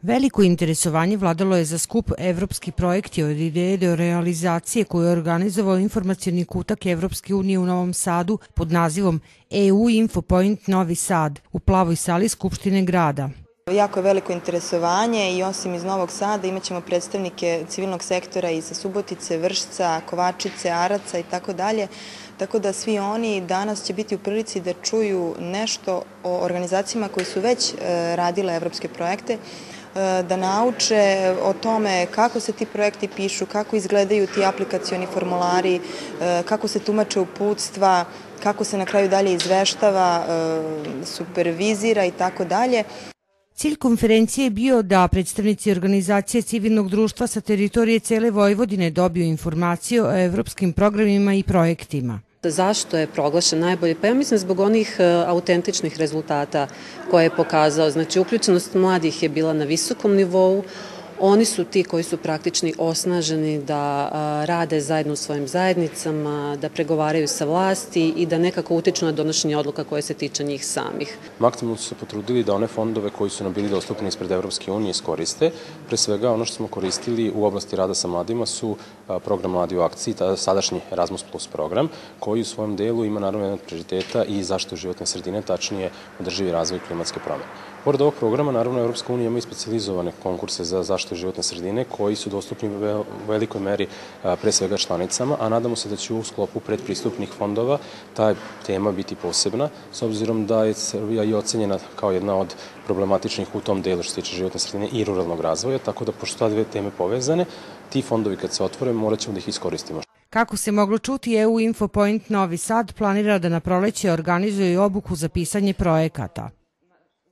Veliko interesovanje vladalo je za skup Evropski projekti od ideje do realizacije koju je organizovao informacioni kutak Evropske unije u Novom Sadu pod nazivom EU Infopoint Novi Sad u plavoj sali Skupštine grada. Jako je veliko interesovanje i osim iz Novog Sada imat ćemo predstavnike civilnog sektora iz Subotice, Vršca, Kovačice, Araca i tako dalje. Tako da svi oni danas će biti u prilici da čuju nešto o organizacijama koji su već radile evropske projekte, da nauče o tome kako se ti projekti pišu, kako izgledaju ti aplikacioni formulari, kako se tumače uputstva, kako se na kraju dalje izveštava, supervizira i tako dalje. Cilj konferencije je bio da predstavnici organizacije civilnog društva sa teritorije cele Vojvodine dobiju informacije o evropskim programima i projektima. Zašto je proglašen najbolji? Pa ja mislim zbog onih autentičnih rezultata koje je pokazao. Znači, uključenost mladih je bila na visokom nivou. Oni su ti koji su praktični osnaženi da rade zajedno u svojim zajednicama, da pregovaraju sa vlasti i da nekako utiču na donošenje odluka koje se tiče njih samih. Maksimalno su se potrudili da one fondove koji su nam bili dostupni ispred Evropske unije iskoriste. Pre svega ono što smo koristili u oblasti rada sa mladima su program Mladi u akciji, sadašnji Erasmus Plus program, koji u svojem delu ima naravno jedan od prioriteta i zaštitu životne sredine, tačnije održivi razvoj i klimatske promene. Pored ovog programa, naravno, Evropska unija ima i specijalizovane konkurse za zaštitu životne sredine koji su dostupni u velikoj meri pre svega članicama, a nadamo se da će u sklopu predpristupnih fondova ta tema biti posebna, s obzirom da je Srbija i ocenjena kao jedna od problematičnih u tom delu što se tiče životne sredine i ruralnog razvoja, tako da pošto ta dve teme povezane, ti fondovi kad se otvore morat ćemo da ih iskoristimo. Kako se moglo čuti, EU Infopoint Novi Sad planira da na proleće organizuje obuku za pisanje projekata.